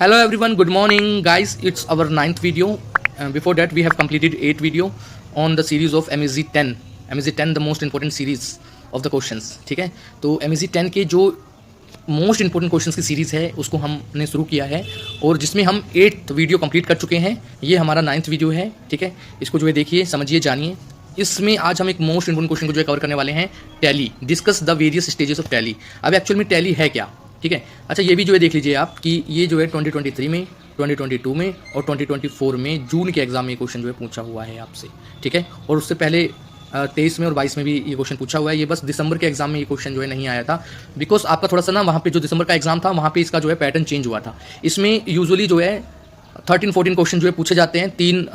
Hello everyone, good morning guys. It's our ninth video. Before that we have completed 8 video on the series of MEZ 10. MEZ 10 the most important series of the questions. ठीक है, तो MEZ 10 के जो most important questions की series है उसको हमने शुरू किया है और जिसमें हम 8th वीडियो कंप्लीट कर चुके हैं। ये हमारा 9th वीडियो है। ठीक है, इसको जो है देखिए, समझिए, जानिए। इसमें आज हम एक मोस्ट इंपॉर्टेंट क्वेश्चन को जो है कवर करने वाले हैं, tally. Discuss the various stages of tally. अब एक्चुअल में टैली है क्या? ठीक है, अच्छा ये भी जो है देख लीजिए आप कि ये जो है 2023 में, 2022 में और 2024 में जून के एग्जाम में ये क्वेश्चन जो है पूछा हुआ है आपसे। ठीक है, और उससे पहले 23 में और 22 में भी ये क्वेश्चन पूछा हुआ है। ये बस दिसंबर के एग्जाम में ये क्वेश्चन जो है नहीं आया था, बिकॉज आपका थोड़ा सा ना वहाँ पे जो दिसंबर का एग्जाम था वहाँ पे इसका जो है पैटर्न चेंज हुआ था। इसमें यूजुअली जो है 13-14 क्वेश्चन जो है पूछे जाते हैं। 3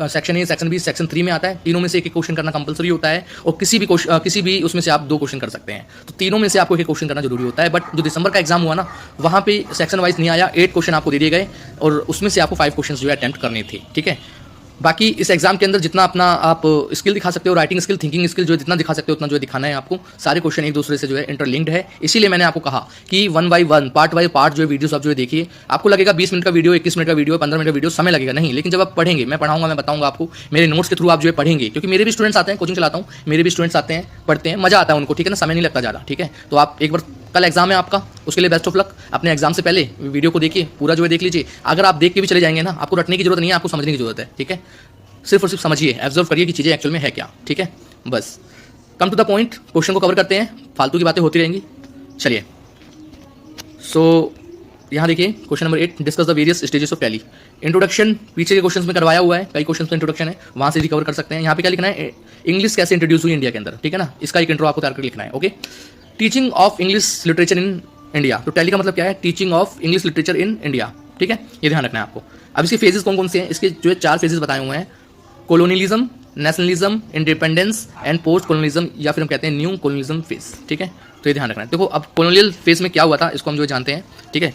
section A, section B, section 3 में आता है। तीनों में से एक क्वेश्चन करना कंपलसरी होता है और किसी भी उसमें से आप 2 क्वेश्चन कर सकते हैं। तो तीनों में से आपको एक क्वेश्चन करना जरूरी होता है। बट जो दिसंबर का एग्जाम हुआ ना, वहाँ पे सेक्शन वाइज नहीं आया। 8 क्वेश्चन आपको दे दिए गए और उसमें से आपको 5 क्वेश्चन जो है अटेम्प्ट करने थे। ठीक है, बाकी इस एग्जाम के अंदर जितना अपना आप स्किल दिखा सकते हो, राइटिंग स्किल, थिंकिंग स्किल, जो जितना दिखा सकते हो उतना जो है दिखाना है आपको। सारे क्वेश्चन एक दूसरे से जो है इंटरलिंक्ड है, इसीलिए मैंने आपको कहा कि 1 by 1 पार्ट बाय पार्ट जो है वीडियोस आप जो है देखिए। आपको लगेगा 20 मिनट का वीडियो, 21 मिनट का वीडियो, 15 मिनट का वीडियो समय लगेगा, नहीं। लेकिन जब आप पढ़ेंगे, मैं पढ़ाऊंगा, मैं बताऊंगा आपको, मेरे नोट्स के थ्रू आप जो है पढ़ेंगे, क्योंकि मेरे भी स्टूडेंट्स आते हैं, कोचिंग चलाता हूँ, मेरे भी स्टूडेंट्स आते हैं, पढ़ते हैं, मजा आता है उनको। ठीक है ना, समय नहीं लगता ज़्यादा। ठीक है, तो आप एक बार, कल एग्जाम है आपका, उसके लिए बेस्ट ऑफ लक। अपने एग्जाम से पहले वीडियो को देखिए, पूरा जो है देख लीजिए। अगर आप देख के भी चले जाएंगे ना, आपको रटने की जरूरत नहीं है, आपको समझने की जरूरत है। ठीक है, सिर्फ और सिर्फ समझिए, ऑब्जर्व करिए कि चीज़ें एक्चुअल में है क्या। ठीक है, बस come to the point, question को कवर करते हैं, फालतू की बातें होती रहेंगी। चलिए, सो यहाँ देखिए question number 8, discuss the various stages of tally. Introduction पीछे के क्वेश्चंस में करवाया हुआ है, कई क्वेश्चंस में इंट्रोडक्शन है, वहाँ से रिकवर कर सकते हैं। यहाँ पे क्या लिखना है, इंग्लिश कैसे इंट्रोड्यूस हुई इंडिया के अंदर। ठीक है ना, इसका एक इंट्रो आपको तैयार करके लिखना है। Okay, teaching of English literature in India. तो टैली का मतलब क्या है, teaching of English literature in India. ठीक है, ये ध्यान रखना है आपको। अब इसके फेजेस कौन कौन से हैं, इसके जो है 4 फेजेस बताए हुए हैं। Colonialism, nationalism, independence and post colonialism, या फिर हम कहते हैं न्यू कोलोनियलिज्म फेज। ठीक है, तो ये ध्यान रखना है। देखो, अब कोलोनियल फेज में क्या हुआ था इसको हम जो है जानते हैं। ठीक है,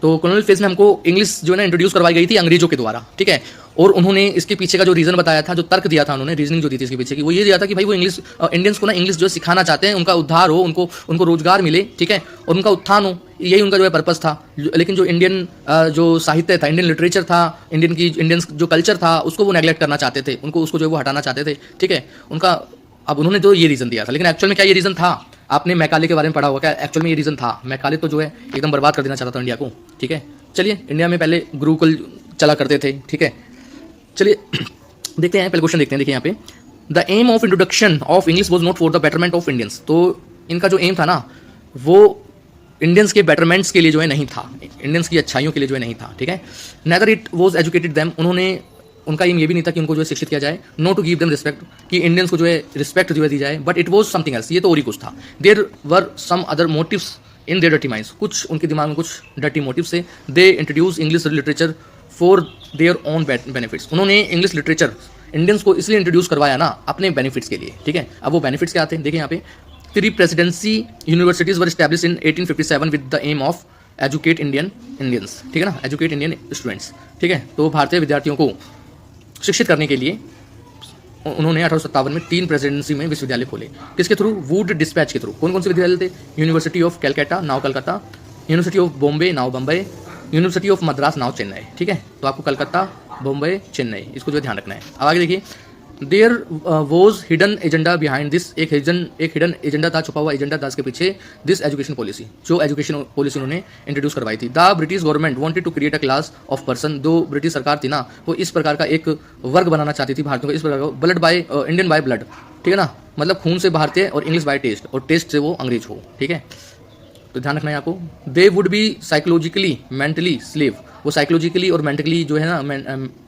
तो कोलोनियल फेज में हमको इंग्लिश जो है ना इंट्रोड्यूस करवाई गई थी अंग्रेजों के द्वारा। ठीक है, और उन्होंने इसके पीछे का जो रीजन बताया था, जो तर्क दिया था उन्होंने, रीजनिंग जो दी थी इसके पीछे की, वो ये दिया था कि भाई वो इंग्लिश इंडियंस को ना इंग्लिश जो है सिखाना चाहते हैं, उनका उद्धार हो, उनको रोजगार मिले। ठीक है, और उनका उत्थान हो, यही उनका जो है पर्पस था। लेकिन जो इंडियन जो साहित्य था, इंडियन लिटरेचर था, इंडियन जो कल्चर था, उसको वो नेगलेक्ट करना चाहते थे, उसको जो है वो हटाना चाहते थे। ठीक है, उनका, अब उन्होंने तो ये रीज़न दिया था, लेकिन एक्चुअल में क्या ये रीज़न था? आपने मैकाले के बारे में पढ़ा होगा, क्या एक्चुअल में ये रीज़न था? मैकाले तो जो है एकदम बर्बाद कर देना चाहता था इंडिया को। ठीक है, चलिए, इंडिया में पहले गुरुकुल चला करते थे। ठीक है, चलिए देखते हैं, पहले क्वेश्चन देखते हैं। देखिए यहाँ पे, the aim of introduction of English was not for the betterment of Indians. तो इनका जो एम था ना, वो इंडियंस के बेटरमेंट्स के लिए जो है नहीं था, इंडियंस की अच्छाइयों के लिए जो है नहीं था। ठीक है, neither it was educated them, उनका एम ये भी नहीं था कि उनको जो है शिक्षित किया जाए। No to give them respect, कि इंडियंस को जो है रिस्पेक्ट जो है दी जाए, but it was something else, ये तो और ही कुछ था। There were some other motives in their dirty minds, कुछ उनके दिमाग में कुछ डर्टी मोटिव से they introduce English literature for their own benefits. उन्होंने इंग्लिश लिटरेचर इंडियंस को इसलिए इंट्रोड्यूस करवाया ना अपने बेनिफिट्स के लिए। ठीक है, अब वो बेनिफिट्स क्या आते हैं, देखिए यहाँ पे, 3 presidency universities were established in 1857 with the aim of educate Indians. ठीक है ना, एजुकेट इंडियन स्टूडेंट्स। ठीक है, तो भारतीय विद्यार्थियों को शिक्षित करने के लिए उन्होंने 1857 में 3 प्रेसिडेंसी में विश्वविद्यालय खोले। किसके थ्रू? वुड डिस्पैच के थ्रू। कौन कौन से विद्यालय थे? University of Calcutta, now Calcutta, university of Bombay, now Bombay, university of Madras, now Chennai. ठीक है, तो आपको कलकत्ता, बॉम्बे, चेन्नई, इसको जो ध्यान रखना है। अब आगे देखिए, there was hidden agenda behind this, एक हिडन एजेंडा था, छुपा हुआ एजेंडा था इसके पीछे, दिस एजुकेशन पॉलिसी, जो एजुकेशन पॉलिसी उन्होंने इंट्रोड्यूस करवाई थी। The British government wanted to create a class of person, दो ब्रिटिश सरकार थी ना, वो इस प्रकार का एक वर्ग बनाना चाहती थी भारतीयों को, इस प्रकार का, blood by Indian by blood. ठीक है ना, मतलब खून से भारतीय और इंग्लिश बाय टेस्ट, और टेस्ट से वो अंग्रेज हो। ठीक है, तो ध्यान रखना है आपको। They would be psychologically mentally slave, वो साइकोलॉजिकली और मेंटली जो है ना,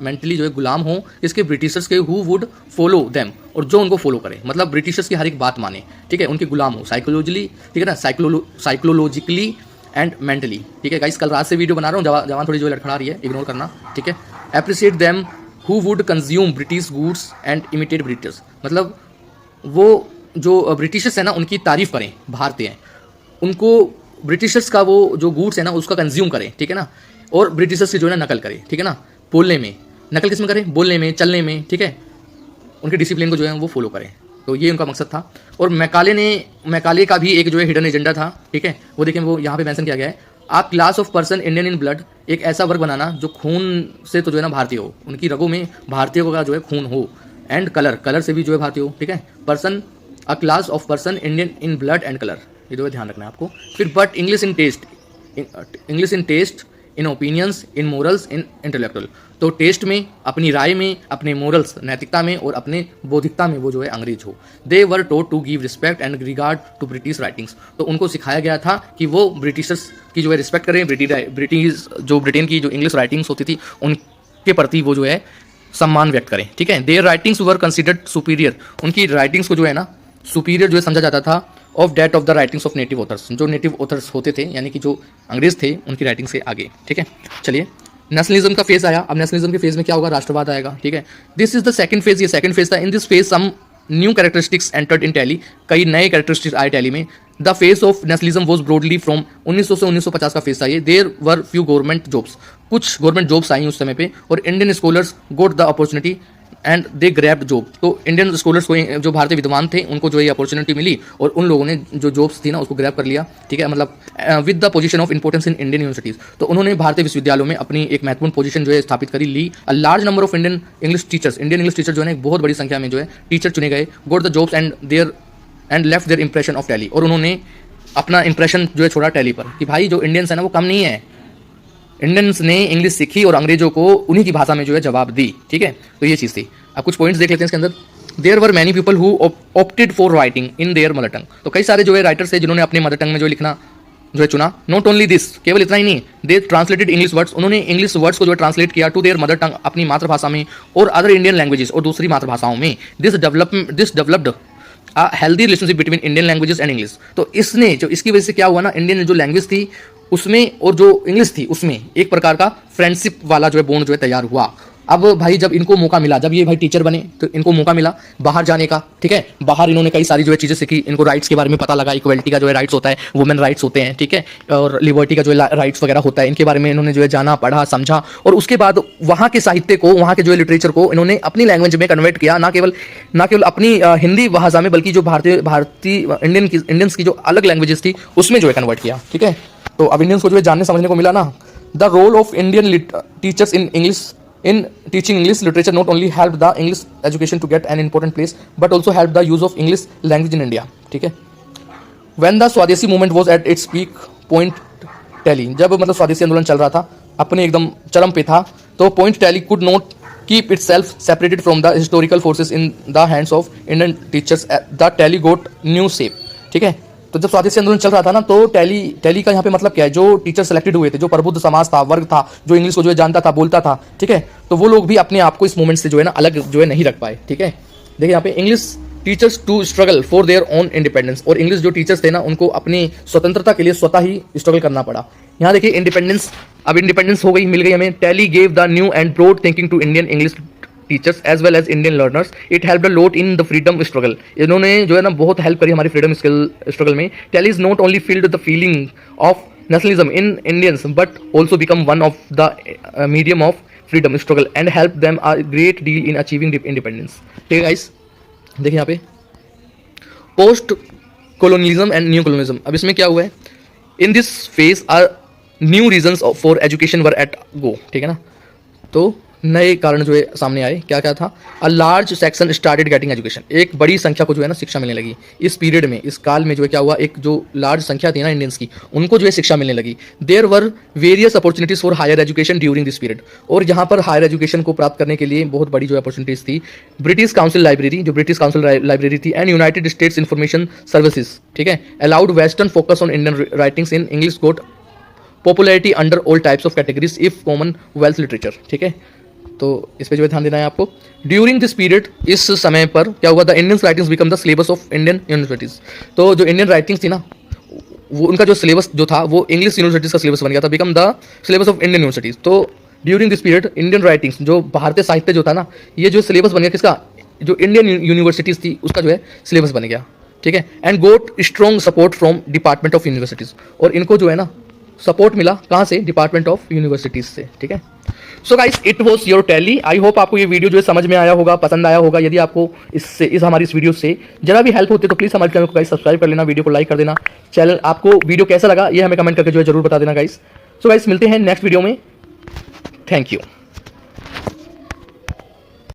मेंटली जो है गुलाम हो इसके ब्रिटिशर्स के, हु वुड फॉलो देम, और जो उनको फॉलो करे, मतलब ब्रिटिशर्स की हर एक बात माने। ठीक है, उनके गुलाम हो, साइकोलॉजिकली। ठीक है ना, साइकोलॉजिकली एंड मेंटली। ठीक है गाइस, कल रात से वीडियो बना रहा हूँ, जवान थोड़ी जो लड़खड़ा रही है, इग्नोर करना। ठीक है, appreciate them who would consume British goods and imitate Britishers, मतलब वो जो ब्रिटिशर्स है ना उनकी तारीफ करें, भारतीय, उनको ब्रिटिशर्स का वो जो गुड्स है ना उसका कंज्यूम करें। ठीक है ना, और ब्रिटिशर्स की जो है ना नकल करें। ठीक है ना, बोलने में, नकल किस में करें? बोलने में, चलने में। ठीक है, उनके डिसिप्लिन को जो है वो फॉलो करें। तो ये उनका मकसद था। और मैकाले का भी एक जो है हिडन एजेंडा था। ठीक है, वो देखें, वो यहाँ पे मेंशन किया गया है, a class of person Indian in blood, एक ऐसा वर्ग बनाना जो खून से तो जो है ना भारतीय हो, उनकी रगों में भारतीय का जो है खून हो, एंड कलर, कलर से भी जो है भारतीय हो, ठीक है। Person, a class of person Indian in blood and colour, ये जो है ध्यान रखना है आपको। फिर but English in taste, English in taste, in opinions, in morals, in intellectual. तो टेस्ट में, अपनी राय में, अपने मोरल्स नैतिकता में और अपने बौद्धिकता में वो जो है अंग्रेज हो। They were taught to give respect and regard to British writings, तो उनको सिखाया गया था कि वो ब्रिटिशर्स की जो है रिस्पेक्ट करें, ब्रिटिश जो ब्रिटेन की जो इंग्लिश राइटिंग्स होती थी उनके प्रति वो जो है सम्मान व्यक्त करें, ठीक है। Their writings were considered superior, उनकी राइटिंग्स को जो है ना सुपीरियर जो है समझा जाता था of that of the writings of native authors, जो नेटिव ऑथर्स होते थे यानी कि जो अंग्रेज थे उनकी राइटिंग से आगे, ठीक है। चलिए नेशनलिज्म का फेज आया। अब नेशनलिज्म के फेज में क्या होगा, राष्ट्रवाद आएगा, ठीक है। This is the second phase, ये सेकंड फेज था। In this phase some new characteristics entered in tally, कई नए कैरेक्टरिस्टिक्स आए टैली में। The phase of nationalism was broadly from 1900 से 1950 का फेज था ये। There were few government jobs, कुछ गवर्नमेंट जॉब्स आई उस समय पे, और Indian scholars got the opportunity and they grabbed job, तो इंडियन स्कॉलर्स को, जो भारतीय विद्वान थे उनको जो ये अपॉर्चुनिटी मिली और उन लोगों ने जो जॉब्स थी ना उसको ग्रैब कर लिया, ठीक है। मतलब with the position of importance in Indian universities, तो उन्होंने भारतीय विश्वविद्यालयों में अपनी एक महत्वपूर्ण पोजीशन जो है स्थापित करी ली। A large number of Indian English teachers, Indian English teacher जो है बहुत बड़ी संख्या में जो है टीचर चुने गए, got the jobs and left their impression of tally, और उन्होंने अपना इंप्रेशन जो है छोड़ा टैली पर कि भाई जो इंडियंस है ना वो कम नहीं है, इंडियंस ने इंग्लिश सीखी और अंग्रेजों को उन्हीं की भाषा में जो है जवाब दी, ठीक है। तो ये चीज़ थी। अब कुछ पॉइंट्स देख लेते हैं इसके अंदर। There were many people who opted for writing in their mother tongue, तो कई सारे जो है राइटर्स थे जिन्होंने अपने मदर टंग में जो लिखना जो है चुना। नॉट ओनली दिस, केवल इतना ही नहीं, दे ट्रांसलेटेड इंग्लिश वर्ड्स, उन्होंने इंग्लिश वर्ड्स को जो है ट्रांसलेट किया टू देयर मदर टंग, अपनी मातृभाषा में, और अदर इंडियन लैंग्वेजेस, और दूसरी मातृभाषाओं में। This developed a healthy relationship between Indian languages and English, तो इसने जो, इसकी वजह से क्या हुआ ना, इंडियन जो लैंग्वेज थी उसमें और जो इंग्लिश थी उसमें एक प्रकार का फ्रेंडशिप वाला जो है बॉन्ड जो है तैयार हुआ। अब भाई जब इनको मौका मिला, जब ये भाई टीचर बने तो इनको मौका मिला बाहर जाने का, ठीक है। बाहर इन्होंने कई सारी जो है चीज़ें सीखी, इनको राइट्स के बारे में पता लगा, इक्वलिटी का जो है राइट्स होता है, वुमेन राइट्स होते हैं, ठीक है, और लिबर्टी का जो है राइट्स वगैरह होता है, इनके बारे में इन्होंने जो है जाना, पढ़ा, समझा, और उसके बाद वहाँ के साहित्य को, वहाँ के जो है लिटरेचर को इन्होंने अपनी लैंग्वेज में कन्वर्ट किया, ना केवल अपनी हिंदी भाषा में, बल्कि जो भारतीय इंडियंस की जो अलग लैंग्वेजेस थी उसमें जो है कन्वर्ट किया, ठीक है। तो अब इंडियंस को जो है जानने समझने को मिला ना। The role of Indian teachers in English, in teaching English literature not only helped the English education to get an important place but also helped the use of English language in India, ठीक है। When the Swadeshi movement was at its peak point tally, जब मतलब स्वदेशी आंदोलन चल रहा था, अपने एकदम चरम पे था, तो point tally could not keep itself separated from the historical forces in the hands of Indian teachers. The tally got new shape, ठीक है। तो जब स्वदेशी आंदोलन चल रहा था ना, तो टैली का यहाँ पे मतलब क्या है, जो टीचर सेलेक्टेड हुए थे, जो प्रबुद्ध समाज था, वर्ग था, जो इंग्लिश को जो है जानता था, बोलता था, ठीक है, तो वो लोग भी अपने आप को इस मूवमेंट से जो है ना अलग जो है नहीं रख पाए, ठीक है। देखिए यहाँ पे English teachers to struggle for their own independence, और इंग्लिश जो टीचर्स थे ना उनको अपनी स्वतंत्रता के लिए स्वतः ही स्ट्रगल करना पड़ा। यहाँ देखिए इंडिपेंडेंस, अब इंडिपेंडेंस हो गई, मिल गई हमें। Tally gave the new and broad thinking to Indian English teachers as well as Indian learners, it help a lot in the freedom struggle, इन्होंने जो है ना बहुत हेल्प करी हमारी फ्रीडम स्ट्रगल में। Tally is not only filled the feeling of nationalism in Indians but also become one of the medium of freedom struggle and help them a great deal in achieving independence, ठीक है guys. देखिए यहाँ पे post colonialism and new colonialism, अब इसमें क्या हुआ है, in this phase are new reasons for education were at go, ठीक है ना। तो नए कारण जो है सामने आए, क्या क्या था, a large section started getting education, एक बड़ी संख्या को जो है ना शिक्षा मिलने लगी इस पीरियड में, इस काल में जो है क्या हुआ, एक जो लार्ज संख्या थी ना इंडियंस की, उनको जो है शिक्षा मिलने लगी। There were various opportunities for higher education during this period, और यहाँ पर हायर एजुकेशन को प्राप्त करने के लिए बहुत बड़ी जो अपॉर्चुनिटीज थी। ब्रिटिश काउंसिल लाइब्रेरी, जो ब्रिटिश काउंसिल लाइब्रेरी थी, and United States information services, ठीक है, allowed western focus on Indian writings in English got popularity under all types of categories if commonwealth literature, ठीक है। तो इस पे जो है ध्यान देना है आपको। ड्यूरिंग दिस पीरियड, इस समय पर क्या हुआ, the Indian writings become the syllabus of Indian universities, तो जो इंडियन राइटिंग्स थी ना वो उनका जो सिलेबस जो था वो इंग्लिश यूनिवर्सिटीज का सिलेबस बन गया था, become the syllabus of Indian universities. तो during this period Indian writings, जो भारतीय साहित्य जो था ना, ये जो सिलेबस बन गया किसका, जो इंडियन यूनिवर्सिटीज थी उसका जो है सिलेबस बन गया, ठीक है। And got strong support from department of universities, और इनको जो है ना सपोर्ट मिला कहाँ से, डिपार्टमेंट ऑफ यूनिवर्सिटीज से, ठीक है। So guys it was your tally. I hope आपको ये वीडियो जो है समझ में आया होगा, पसंद आया होगा। यदि आपको हमारी इस वीडियो से जरा भी हेल्प होती है तो प्लीज़ हमारे चैनल को गाइस सब्सक्राइब कर लेना, वीडियो को लाइक कर देना। चैनल आपको वीडियो कैसा लगा ये हमें कमेंट करके जो है जरूर बता देना गाइस। सो गाइस मिलते हैं नेक्स्ट वीडियो में। Thank you.